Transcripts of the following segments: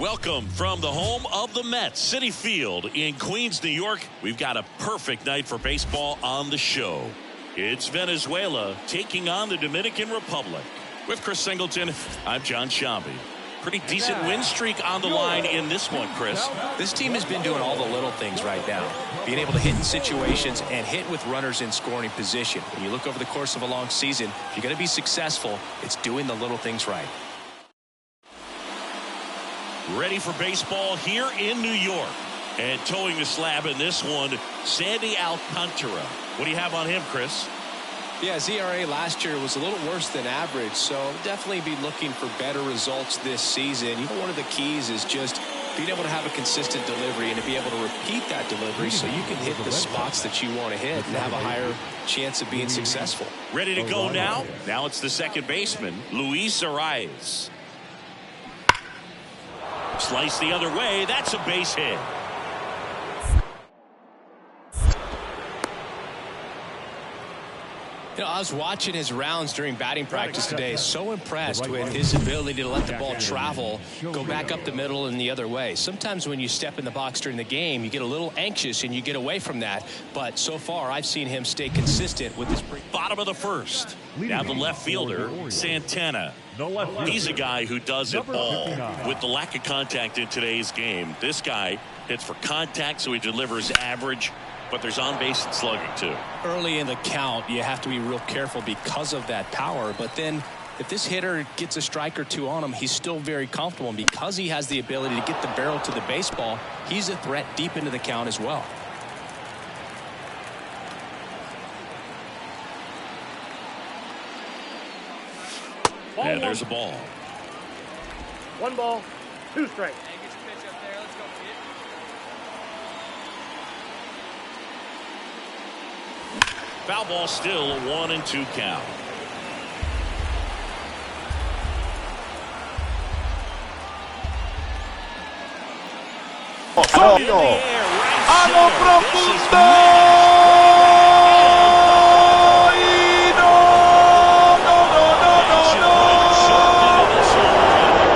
Welcome from the home of the Mets, Citi Field in Queens, New York. We've got a perfect night for baseball on the show. It's Venezuela taking on the Dominican Republic. With Chris Singleton, I'm John Shambi. Pretty decent win streak on the line in this one, Chris. This team has been doing all the little things right now. Being able to hit in situations and hit with runners in scoring position. When you look over the course of a long season, if you're going to be successful, it's doing the little things right. Ready for baseball here in New York. And towing the slab in this one, Sandy Alcantara. What do you have on him, Chris? Yeah, his ERA last year was a little worse than average, so definitely be looking for better results this season. You know, one of the keys is just being able to have a consistent delivery and to be able to repeat that delivery so you can hit the spots that you want to hit and have a higher chance of being successful. Ready to go now? Now it's the second baseman, Luis Rtts. Slice the other way. That's a base hit. You know, I was watching his rounds during batting practice today. So impressed with his ability to let the ball travel, go back up the middle and the other way. Sometimes when you step in the box during the game, you get a little anxious and you get away from that. But so far, I've seen him stay consistent with his bottom of the first. Now the left fielder, Santana. He's a guy who does it all. With the lack of contact in today's game, this guy hits for contact, so he delivers average. But there's on-base and slugging, too. Early in the count, you have to be real careful because of that power. But then if this hitter gets a strike or two on him, he's still very comfortable. And because he has the ability to get the barrel to the baseball, he's a threat deep into the count as well. And there's a ball. 1 ball, 2 strikes. Foul ball still, a 1-2 count. Sólido. A lo profundo. Y no.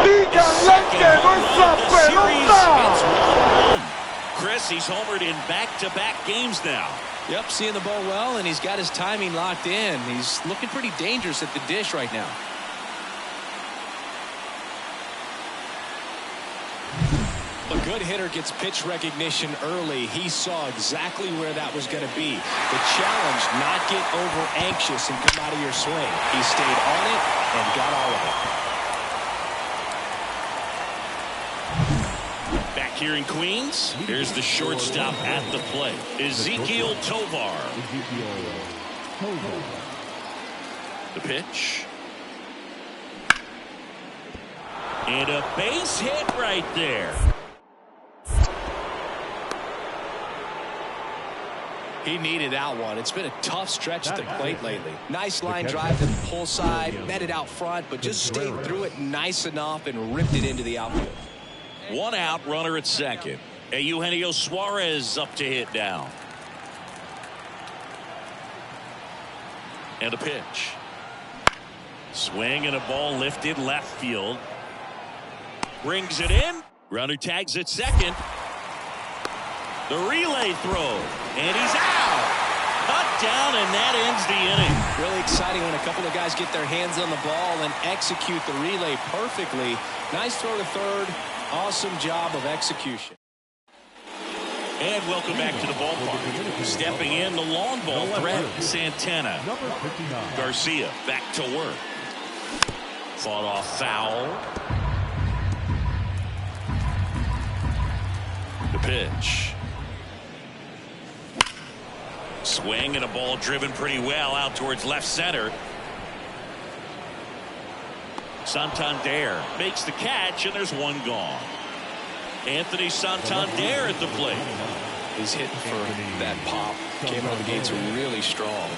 Díganle que no esa pelota. Chris, he's homered in back-to-back games now. Yep, seeing the ball well, and he's got his timing locked in. He's looking pretty dangerous at the dish right now. A good hitter gets pitch recognition early. He saw exactly where that was going to be. The challenge, not get over anxious and come out of your swing. He stayed on it and got all of it. Back here in Queens, here's the shortstop at the plate, Ezequiel Tovar. The pitch. And a base hit right there. He needed that one. It's been a tough stretch at the plate lately. Nice line drive to the pull side, met it out front, but just stayed through it nice enough and ripped it into the outfield. 1 out, runner at second. Eugenio Suarez up to hit now. And a pitch. Swing and a ball lifted left field. Brings it in. Runner tags at second. The relay throw. And he's out. Cut down, and that ends the inning. Really exciting when a couple of guys get their hands on the ball and execute the relay perfectly. Nice throw to third. Awesome job of execution. And welcome back to the ballpark. Stepping in, the long ball threat, Santana. Garcia back to work. Fought off foul. The pitch. Swing and a ball driven pretty well out towards left center. Santander makes the catch, and there's one gone. Anthony Santander at the plate. He's hitting for that pop. Came out of the gates really strong.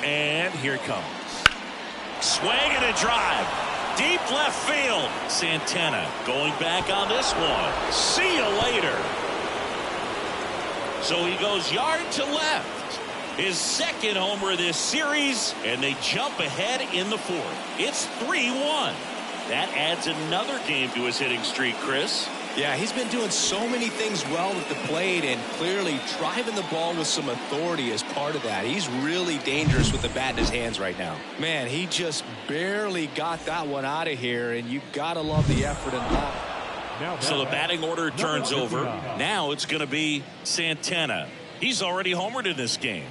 And here it comes. Swing and a drive. Deep left field. Santana going back on this one. See you later. So he goes yard to left. His second homer of this series, and they jump ahead in the fourth. It's 3-1. That adds another game to his hitting streak, Chris. Yeah, he's been doing so many things well at the plate and clearly driving the ball with some authority as part of that. He's really dangerous with the bat in his hands right now. Man, he just barely got that one out of here, and you got to love the effort and that. So the batting order turns over. Now it's going to be Santana. He's already homered in this game.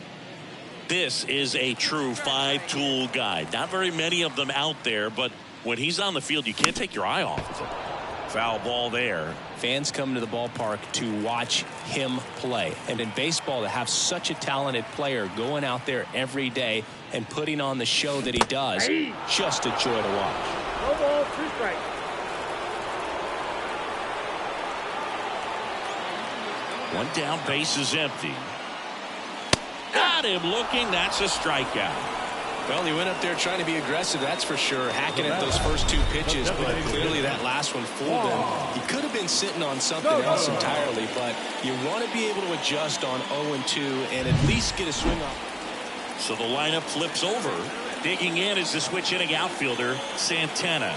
This is a true five-tool guy. Not very many of them out there, but when he's on the field, you can't take your eye off of him. Foul ball there. Fans come to the ballpark to watch him play. And in baseball, to have such a talented player going out there every day and putting on the show that he does, just a joy to watch. No ball, 2 strikes. One down, base is empty. Got him looking. That's a strikeout. Well, he went up there trying to be aggressive, that's for sure, hacking at those first 2 pitches, but clearly that last one fooled him. He could have been sitting on something else entirely, but you want to be able to adjust on 0-2 and at least get a swing off. So the lineup flips over. Digging in is the switch hitting outfielder, Santana.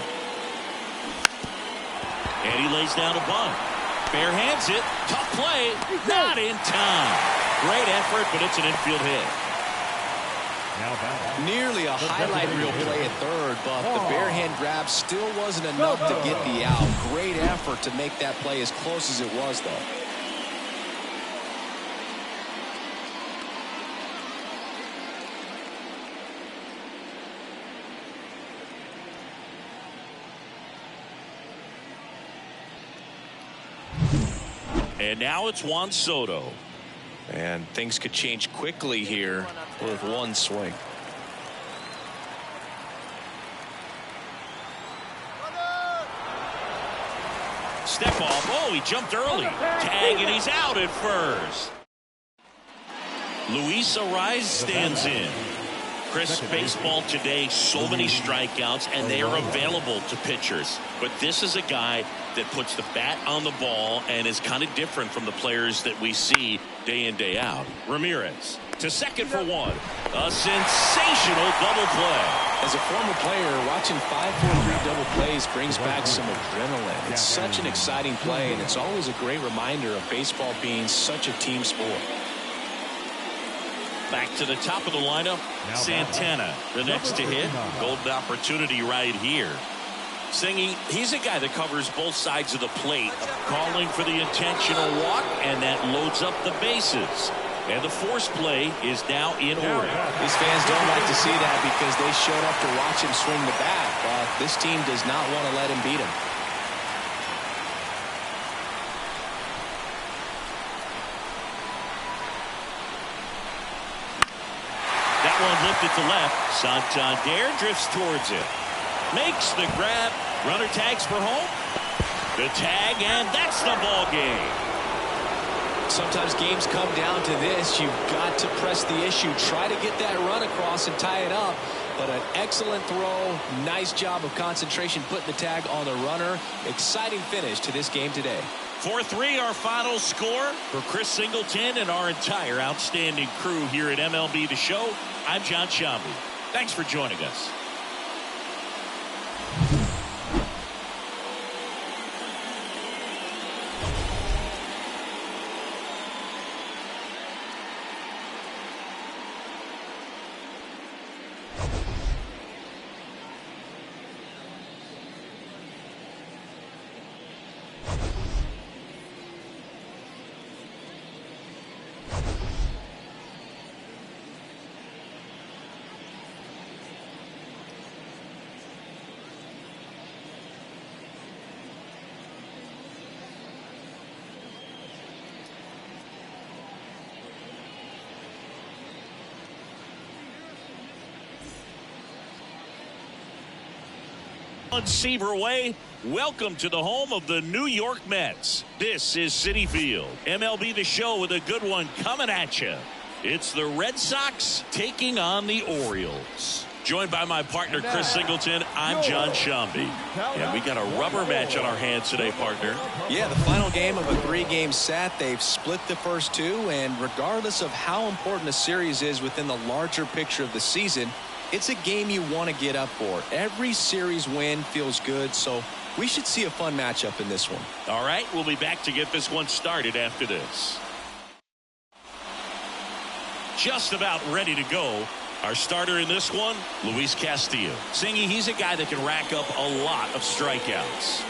And he lays down a bunt. Bare hands it. Tough play. Not in time. Great effort, but it's an infield hit. Nearly a highlight reel play at third, but the bare hand grab still wasn't enough to get the out. Great effort to make that play as close as it was, though. And now it's Juan Soto. And things could change quickly here with one swing. Step off. Oh, he jumped early. Tag, and he's out at first. Luis Ariz stands in. Chris, baseball today, so many strikeouts, and they are available to pitchers. But this is a guy that puts the bat on the ball and is kind of different from the players that we see day in, day out. Ramirez to second for one. A sensational double play. As a former player, watching 5-4-3 double plays brings back some adrenaline. It's such an exciting play, and it's always a great reminder of baseball being such a team sport. Back to the top of the lineup, Santana, the next to hit. Golden opportunity right here. Singing, he's a guy that covers both sides of the plate, calling for the intentional walk, and that loads up the bases. And the force play is now in order. These fans don't like to see that because they showed up to watch him swing the bat, but this team does not want to let him beat him. That one lifted to left. Santander drifts towards it. Makes the grab. Runner tags for home. The tag, and that's the ball game. Sometimes games come down to this. You've got to press the issue. Try to get that run across and tie it up. But an excellent throw. Nice job of concentration putting the tag on the runner. Exciting finish to this game today. 4-3 our final score. For Chris Singleton and our entire outstanding crew here at MLB The Show, I'm John Shambi. Thanks for joining us. Seaver Way, welcome to the home of the New York Mets. This is Citi Field. MLB The Show with a good one coming at you. It's the Red Sox taking on the Orioles. Joined by my partner, Chris Singleton, I'm John Shambi. Yeah, we got a rubber match on our hands today, partner. Yeah, the final game of a 3-game set. They've split the first 2, and regardless of how important a series is within the larger picture of the season, it's a game you want to get up for. Every series win feels good, so we should see a fun matchup in this one. All right, we'll be back to get this one started after this. Just about ready to go. Our starter in this one, Luis Castillo. Singy, he's a guy that can rack up a lot of strikeouts.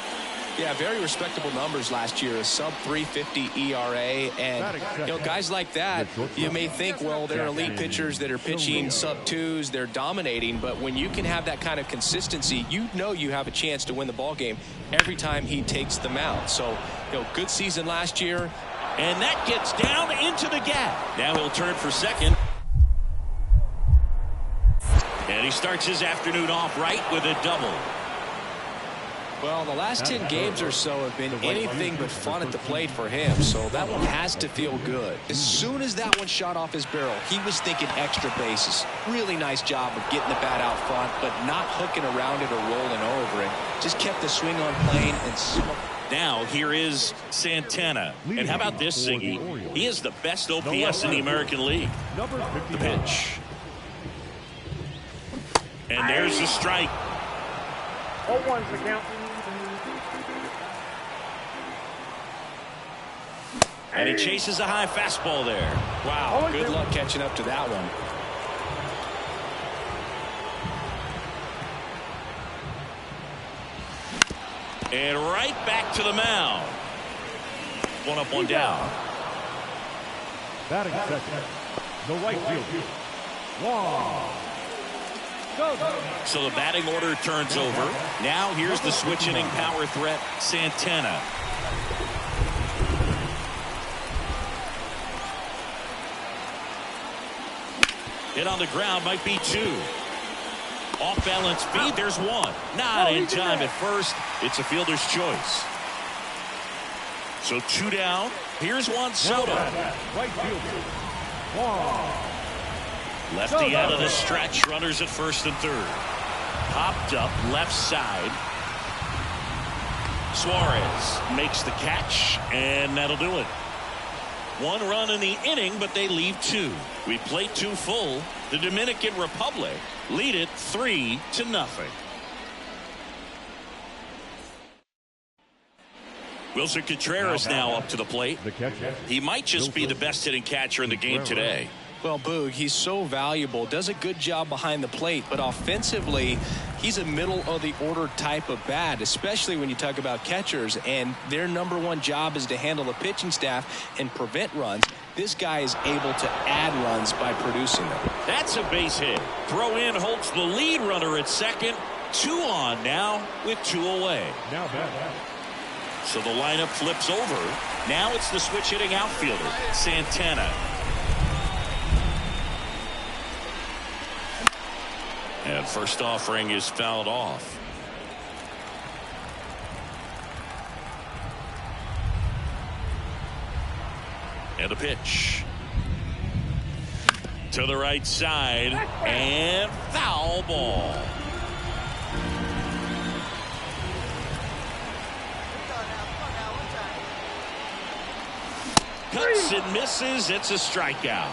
Yeah, very respectable numbers last year, a sub 350 ERA, and guys like that, you may think, well, they're elite pitchers that are pitching sub 2s, they're dominating, but when you can have that kind of consistency, you know you have a chance to win the ball game every time he takes the mound. So, good season last year. And that gets down into the gap. Now he'll turn for second. And he starts his afternoon off right with a double. Well, the last 10 games or so have been anything but fun at the plate for him, so that one has to feel good. As soon as that one shot off his barrel, he was thinking extra bases. Really nice job of getting the bat out front, but not hooking around it or rolling over it. Just kept the swing on plane and now here is Santana. And how about this, Singy? He is the best OPS in the American League. The pitch. And there's the strike. 0-1's the count. And he chases a high fastball there. Wow, good luck catching up to that one. And right back to the mound. One up, one down. Batting second, the right fielder, Wong. So the batting order turns over. Now here's the switch inning power threat, Santana. Hit on the ground, might be 2. Off balance feed, there's 1. Not in time at first. It's a fielder's choice. So 2 down. Here's Juan Soto. Right fielder, Wong. Lefty out of the stretch. Runners at first and third. Popped up left side. Suarez makes the catch, and that'll do it. 1 run in the inning, but they leave 2. We play 2 full. The Dominican Republic lead it 3-0. Wilson Contreras now up to the plate. He might just be the best hitting catcher in the game today. Well, Boog, he's so valuable, does a good job behind the plate, but offensively, he's a middle-of-the-order type of bat, especially when you talk about catchers, and their number 1 job is to handle the pitching staff and prevent runs. This guy is able to add runs by producing them. That's a base hit. Throw in holds the lead runner at second. 2 on now with 2 away. Now back. So the lineup flips over. Now it's the switch hitting outfielder, Santana. And first offering is fouled off. And a pitch. To the right side. And foul ball. Cuts and misses. It's a strikeout.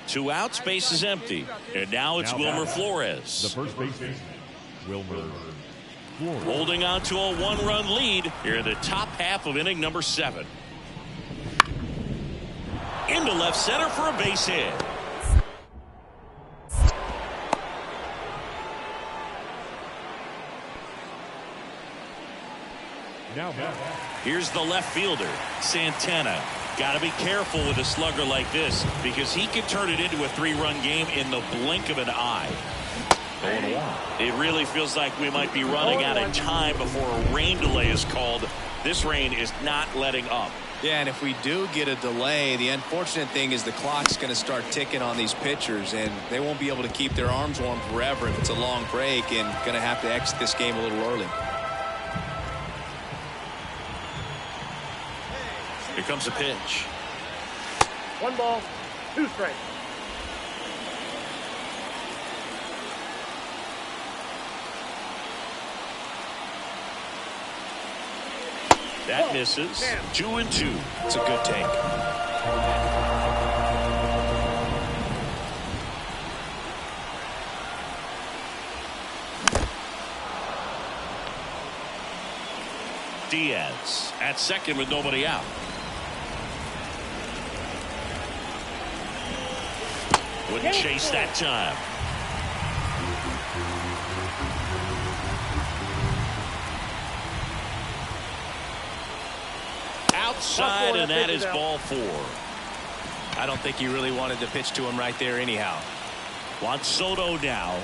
Two outs, base is empty. And now it's Wilmer Flores. The first baseman, Wilmer Flores. Holding on to a 1-run lead here in the top half of inning number 7. Into left center for a base hit. Now back. Here's the left fielder, Santana. Got to be careful with a slugger like this because he can turn it into a 3-run game in the blink of an eye. It really feels like we might be running out of time before a rain delay is called. This rain is not letting up. Yeah, and if we do get a delay, the unfortunate thing is the clock's going to start ticking on these pitchers, and they won't be able to keep their arms warm forever if it's a long break, and going to have to exit this game a little early. Here comes a pitch. 1 ball, 2 strikes. That misses. 2-2. It's a good take. Diaz at second with nobody out. Wouldn't chase that time. Outside, and that is ball 4. I don't think he really wanted to pitch to him right there anyhow. Wants Soto now.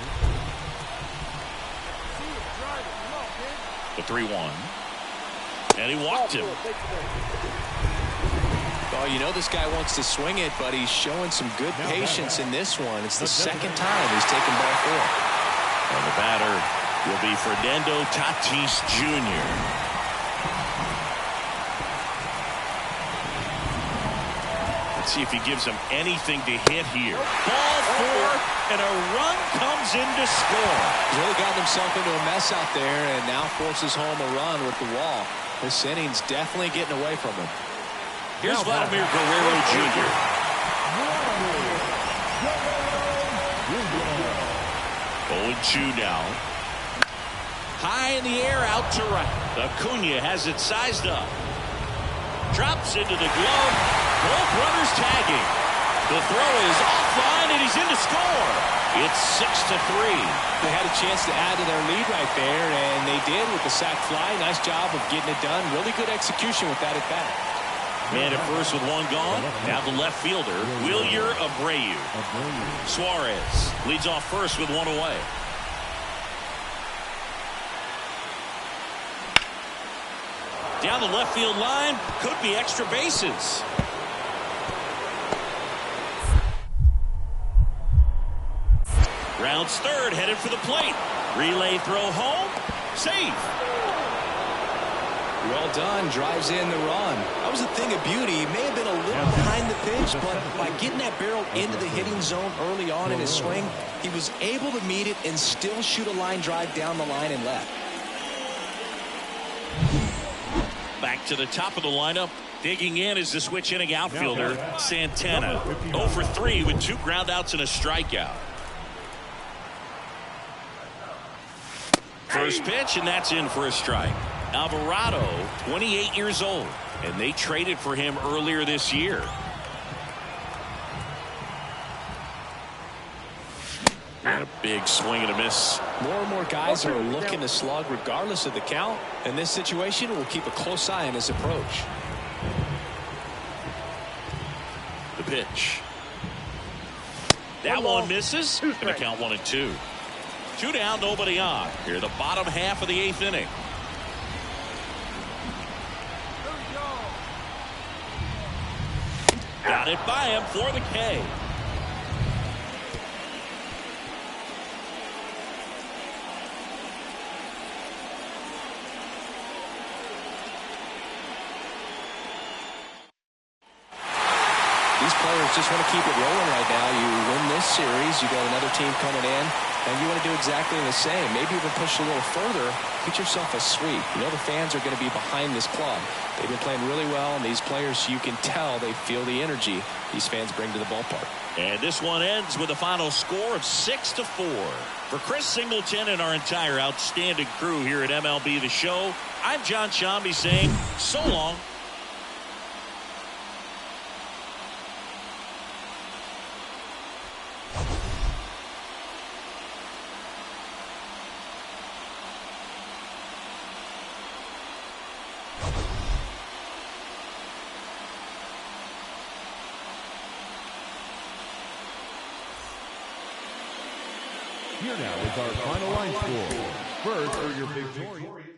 The 3-1. And he walked him. Oh, you know this guy wants to swing it, but he's showing some good patience in this one. It's the second time he's taken ball 4. And the batter will be Fernando Tatis Jr. Let's see if he gives him anything to hit here. Ball 4, and a run comes in to score. He's really gotten himself into a mess out there and now forces home a run with the wall. This inning's definitely getting away from him. Here's Vladimir Guerrero Jr. 0-2 now. High in the air, out to right. Acuna has it sized up. Drops into the glove. Both runners tagging. The throw is offline, and he's in to score. It's 6-3. They had a chance to add to their lead right there, and they did with the sac fly. Nice job of getting it done. Really good execution with that at bat. Man at first with 1 gone. Now the left fielder, Wilyer Abreu. Suarez leads off first with 1 away. Down the left field line, could be extra bases. Rounds third, headed for the plate. Relay throw home, safe. Well done, drives in the run. That was a thing of beauty. He may have been a little behind the pitch, but by getting that barrel into the hitting zone early on in his swing, he was able to meet it and still shoot a line drive down the line and left. Back to the top of the lineup. Digging in is the switch inning outfielder, Santana. 0 for 3 with 2 groundouts and a strikeout. First pitch, and that's in for a strike. Alvarado, 28 years old, and they traded for him earlier this year. And a big swing and a miss. More and more guys are looking to slug regardless of the count. In this situation, we'll keep a close eye on his approach. The pitch. That one misses. And the count 1-2. 2 down, nobody on. Here, the bottom half of the 8th inning. Got it by him for the K. These players just want to keep it rolling right now. You win this series, you got another team coming in, and you want to do exactly the same. Maybe even push a little further, get yourself a sweep. You know the fans are going to be behind this club. They've been playing really well, and these players, you can tell they feel the energy these fans bring to the ballpark. And this one ends with a final score of 6-4. For Chris Singleton and our entire outstanding crew here at MLB The Show, I'm John Shambi saying so long. Here now is our final line score. Birds are your victorious.